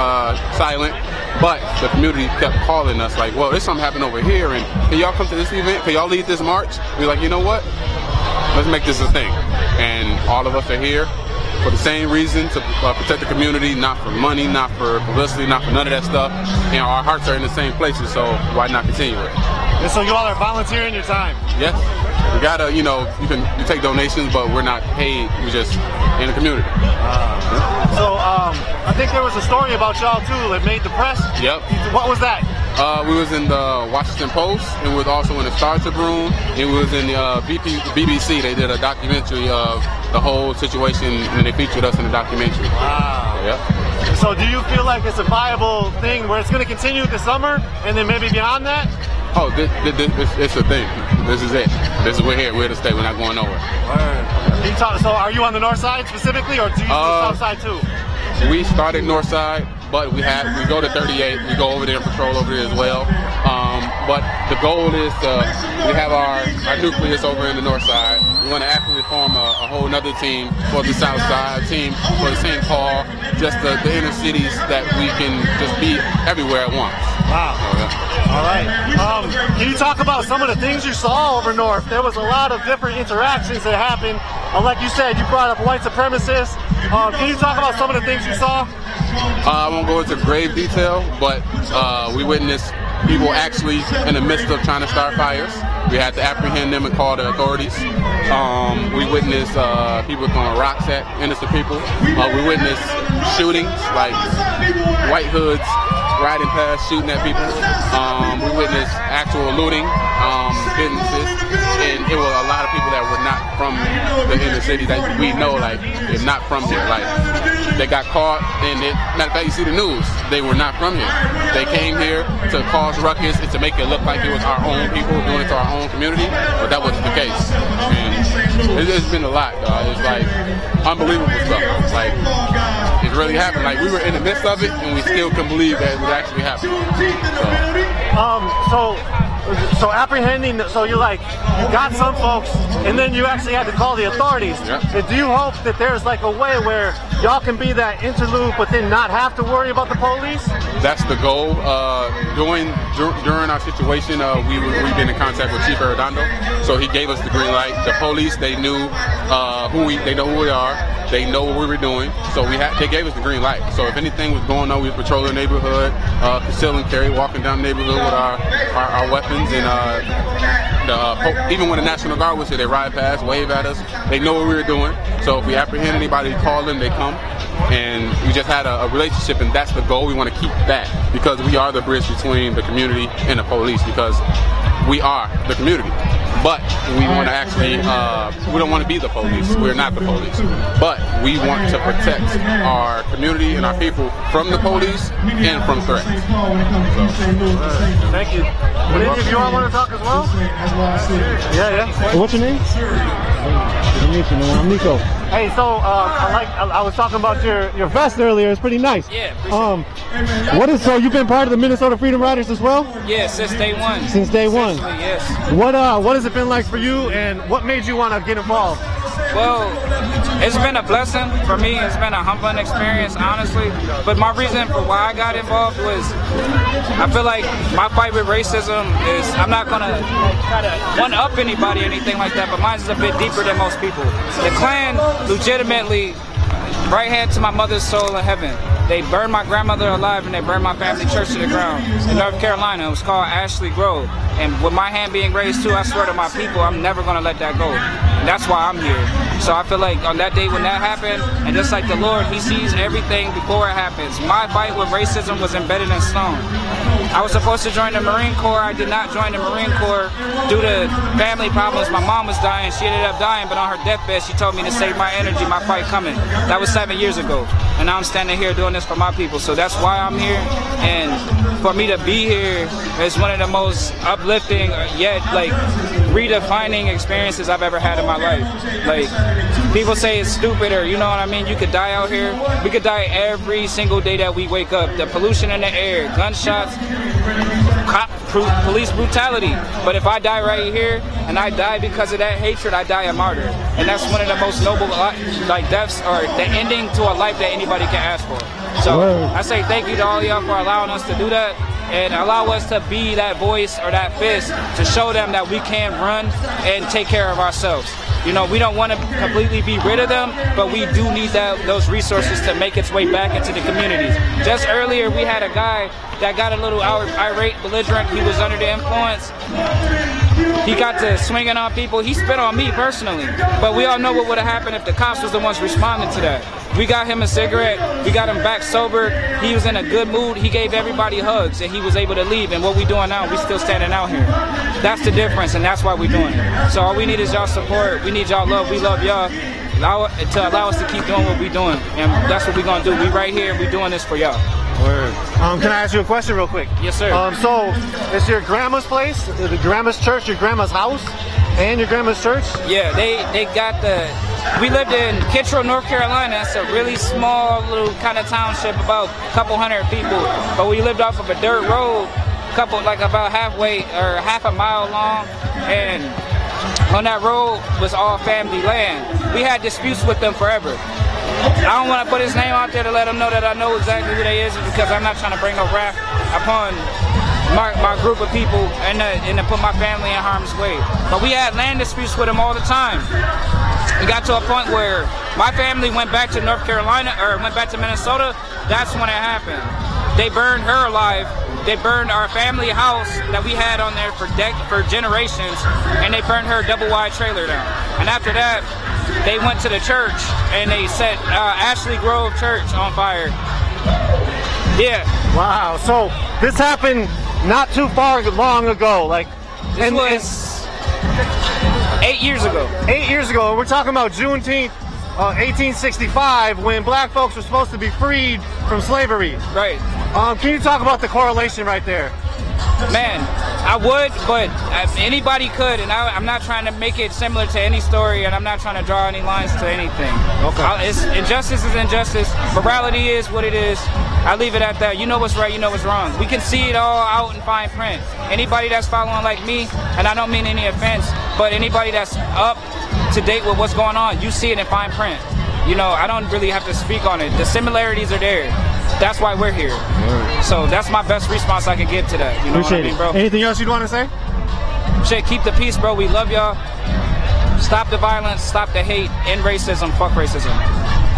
silent, but the community kept calling us like, well, there's something happening over here, and can y'all come to this event? Can y'all lead this march? We're like, you know what? Let's make this a thing. And all of us are here for the same reason, to protect the community, not for money, not for publicity, not for none of that stuff. And our hearts are in the same places, so why not continue it? And so you all are volunteering your time? Yes. We gotta, you know, you take donations, but we're not paid. We're just in the community. So I think there was a story about y'all too that made the press. Yep. What was that? We was in the Washington Post, and we was also in the Star Tribune, and we was in the BBC. They did a documentary of the whole situation, and they featured us in the documentary. Wow. Yeah. So do you feel like it's a viable thing where it's going to continue this summer, and then maybe beyond that? Oh, it's a thing. This is it. We're here. We're here to stay. We're not going nowhere. So are you on the north side specifically, or do you do the south side too? We started north side, but we go to 38. We go over there and patrol over there as well. but the goal is we have our nucleus over in the north side. We want to actually form a whole nother team for the south side, a team for the St. Paul, just the inner cities that we can just be everywhere at once. Wow. All right. Can you talk about some of the things you saw over north? There was a lot of different interactions that happened. Like you said, you brought up white supremacists. Can you talk about some of the things you saw? I won't go into grave detail, but we witnessed people actually in the midst of trying to start fires. We had to apprehend them and call the authorities. We witnessed people throwing rocks at innocent people. We witnessed shootings, like white hoods riding past, shooting at people. We witnessed actual looting, businesses, and it was a lot of people that were not from the inner city that we know, like, they're not from here. Like, they got caught, and matter of fact, you see the news, they were not from here. They came here to cause ruckus and to make it look like it was our own people doing it to our own community, but that wasn't the case. And it's been a lot, dog. It's like unbelievable stuff. Like, it really happened. Like, we were in the midst of it, and we still couldn't believe that it was actually happening. So apprehending, so you got some folks, and then you actually had to call the authorities. Yep. Do you hope that there's like a way where y'all can be that interlude, but then not have to worry about the police? That's the goal. During our situation, we've been in contact with Chief Arredondo, so he gave us the green light. The police, they knew they know who we are. They know what we were doing, so they gave us the green light. So if anything was going on, we would patrol the neighborhood, conceal and carry, walking down the neighborhood with our weapons, and even when the National Guard was here, they ride past, wave at us. They know what we were doing. So if we apprehend anybody, call them, they come. And we just had a relationship, and that's the goal. We want to keep that because we are the bridge between the community and the police, because we are the community. But we want to actually, we don't want to be the police. We're not the police. But we want to protect our community and our people from the police and from threats. Thank you. Would any of you all want to talk as well? Yeah. What's your name? Nice to meet you, man. I'm Nico. Hey, so I was talking about your vest earlier. It's pretty nice. Yeah, appreciate it. So you've been part of the Minnesota Freedom Riders as well? Yeah, since day one. Since day one. Yes. What has it been like for you, and what made you want to get involved? Well, it's been a blessing for me. It's been a humbling experience, honestly. But my reason for why I got involved was I feel like my fight with racism is, I'm not going to try to one-up anybody or anything like that, but mine is a bit deeper than most people. The Klan legitimately, right hand to my mother's soul in heaven. They burned my grandmother alive, and they burned my family church to the ground in North Carolina. It was called Ashley Grove. And with my hand being raised too, I swear to my people, I'm never going to let that go. And that's why I'm here. So I feel like on that day when that happened, and just like the Lord, He sees everything before it happens. My fight with racism was embedded in stone. I was supposed to join the Marine Corps. I did not join the Marine Corps due to family problems. My mom was dying. She ended up dying, but on her deathbed, she told me to save my energy, my fight coming. That was 7 years ago. And now I'm standing here doing this for my people. So that's why I'm here. And for me to be here is one of the most uplifting, yet like redefining experiences I've ever had in my life. Like, people say it's stupid, or you know what I mean, you could die out here. We could die every single day that we wake up. The pollution in the air, gunshots, police brutality. But if I die right here, and I die because of that hatred, I die a martyr. And that's one of the most noble deaths, or the ending to a life that anybody can ask for. So I say thank you to all y'all for allowing us to do that, and allow us to be that voice or that fist to show them that we can run and take care of ourselves. You know, we don't want to completely be rid of them, but we do need those resources to make its way back into the communities. Just earlier, we had a guy that got a little irate, belligerent. He was under the influence. He got to swinging on people. He spit on me personally. But we all know what would have happened if the cops was the ones responding to that. We got him a cigarette. We got him back sober. He was in a good mood. He gave everybody hugs, and he was able to leave. And what we doing now, we still standing out here. That's the difference, and that's why we doing it. So all we need is y'all support. We need y'all love. We love y'all to allow us to keep doing what we doing. And that's what we gonna do. We right here. We doing this for y'all. Word. Can I ask you a question real quick? Yes, sir. So, it's your grandma's place, the grandma's church, your grandma's house, and your grandma's church? Yeah, they got we lived in Kittrell, North Carolina. It's a really small little kind of township, about a couple hundred people. But we lived off of a dirt road about halfway or half a mile long, and on that road was all family land. We had disputes with them forever. I don't want to put his name out there to let him know that I know exactly who they is, because I'm not trying to bring a wrath upon my group of people and to put my family in harm's way. But we had land disputes with them all the time. It got to a point where my family went back to North Carolina, or went back to Minnesota. That's when it happened. They burned her alive. They burned our family house that we had on there for generations, and they burned her double-wide trailer down. And after that, they went to the church and they set Ashley Grove Church on fire. Yeah. Wow. So this happened not too long ago. Like, this was 8 years ago. 8 years ago. We're talking about Juneteenth, 1865, when black folks were supposed to be freed from slavery. Right. Can you talk about the correlation right there? Man, I would, but anybody could, and I'm not trying to make it similar to any story, and I'm not trying to draw any lines to anything. Okay. Injustice is injustice. Morality is what it is. I leave it at that. You know what's right, you know what's wrong. We can see it all out in fine print. Anybody that's following like me, and I don't mean any offense, but anybody that's up to date with what's going on, you see it in fine print. You know, I don't really have to speak on it. The similarities are there. That's why we're here. So that's my best response I can give to that. You know Appreciate what I mean, bro? Anything else you'd want to say? Shit, keep the peace, bro. We love y'all. Stop the violence, stop the hate, end racism, fuck racism.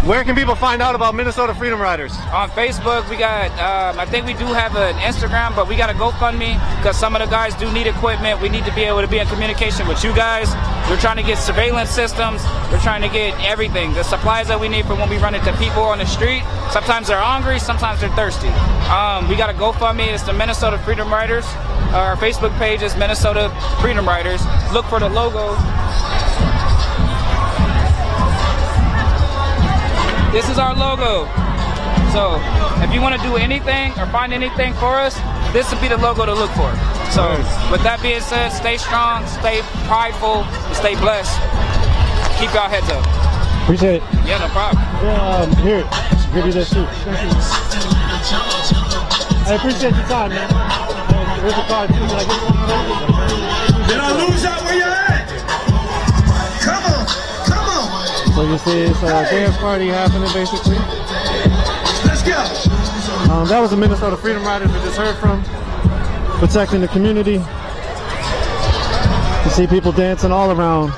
Where can people find out about Minnesota Freedom Riders? On Facebook, we got, I think we do have an Instagram, but we got a GoFundMe, because some of the guys do need equipment. We need to be able to be in communication with you guys. We're trying to get surveillance systems. We're trying to get everything. The supplies that we need for when we run into people on the street. Sometimes they're hungry, sometimes they're thirsty. We got a GoFundMe, it's the Minnesota Freedom Riders. Our Facebook page is Minnesota Freedom Riders. Look for the logo. This is our logo. So if you want to do anything or find anything for us, this would be the logo to look for. So with that being said, stay strong, stay prideful, and stay blessed. Keep y'all heads up. Appreciate it. Yeah, no problem. Here, give you this too. I appreciate your time, man. Here's a card too. Did I lose out where you're at? Come on, come on. So you see it's a dance party happening basically. Let's go. That was the Minnesota Freedom Riders we just heard from. Protecting the community. You see people dancing all around.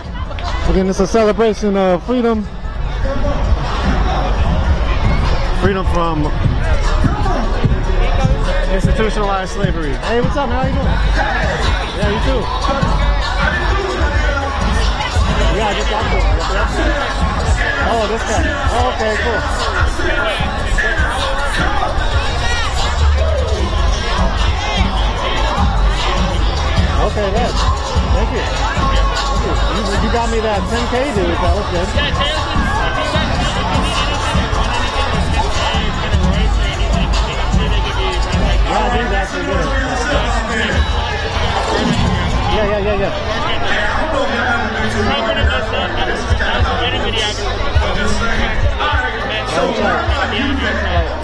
Again, it's a celebration of freedom. Freedom from institutionalized slavery. Hey, what's up, man? How you doing? Yeah, you too. Yeah, I just got to. Oh, this guy. Oh, okay, cool. Okay, good. Thank you. You got me that 10K, dude. That was good. Yeah, I think that's good. Yeah.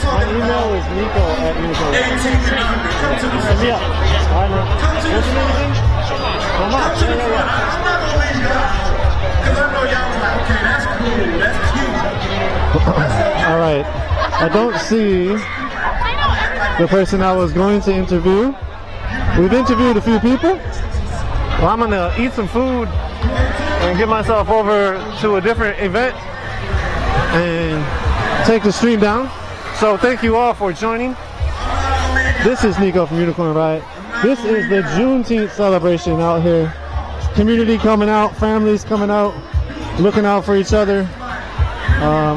My email is nico@unicorn. Yeah. All right, man. What's your name again? Come on. All right. I don't see the person I was going to interview. We've interviewed a few people. Well, I'm gonna eat some food and get myself over to a different event and take the stream down. So thank you all for joining. This is Nico from Unicorn Riot. This is the Juneteenth celebration out here. Community coming out, families coming out, looking out for each other.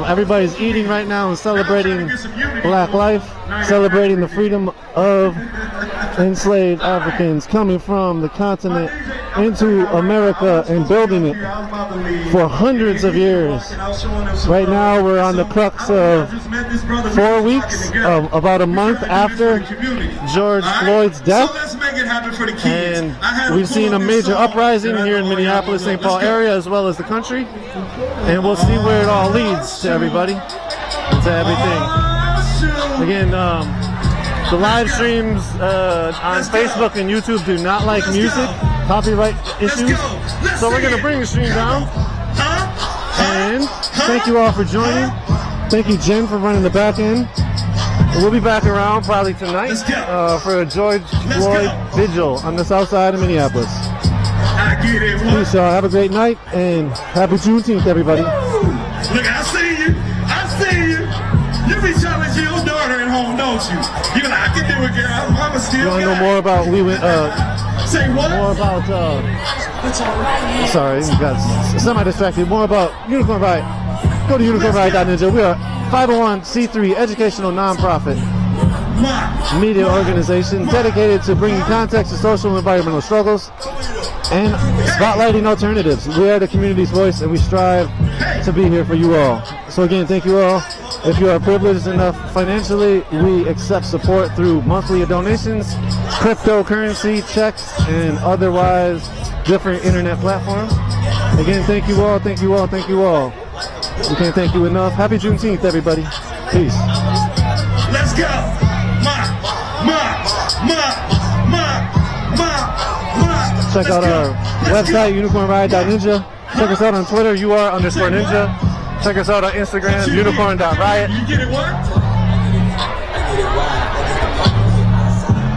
Everybody's eating right now and celebrating Black life, celebrating the freedom of enslaved Africans coming from the continent into America and building it for hundreds of years. Right now we're on the crux of 4 weeks, about a month after George Floyd's death, and we've seen a major uprising here in Minneapolis, St. Paul area, as well as the country, and we'll see where it all leads to everybody and to everything. Again, The live streams on Facebook and YouTube do not like music, copyright issues. So we're going to bring the stream down. And thank you all for joining. Thank you, Jen, for running the back end. We'll be back around probably tonight for a George Floyd vigil on the south side of Minneapolis. Peace, y'all. Have a great night and happy Juneteenth, everybody. Look, I see you. I see you. You be challenging your daughter at home, don't you? You're like, I can do it, girl. Mama still. You want to know more about Say what? More about sorry, you got semi-distracted. More about Unicorn Riot. Go to unicornriot.ninja. We are a 501c3 educational nonprofit media organization dedicated to bringing context to social and environmental struggles and spotlighting alternatives. We are the community's voice and we strive to be here for you all. So again, thank you all. If you are privileged enough financially, we accept support through monthly donations, cryptocurrency, checks, and otherwise different internet platforms. Again, thank you all, thank you all, thank you all. We can't thank you enough. Happy Juneteenth, everybody. Peace. Let's go. Check out our website, unicornriot.ninja. Check us out on Twitter, UR_ninja. Check us out on Instagram, unicorn.riot. You get it what?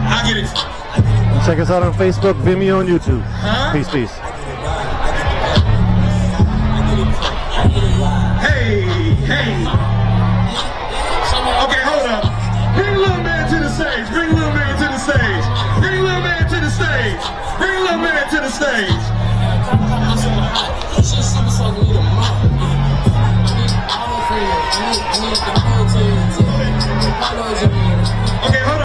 I get it. Check us out on Facebook, Vimeo, and YouTube. Peace, peace. Hey. Okay, hold up. Bring little man to the stage. Bring little man to the stage. Bring little man to the stage. Bring little man to the stage.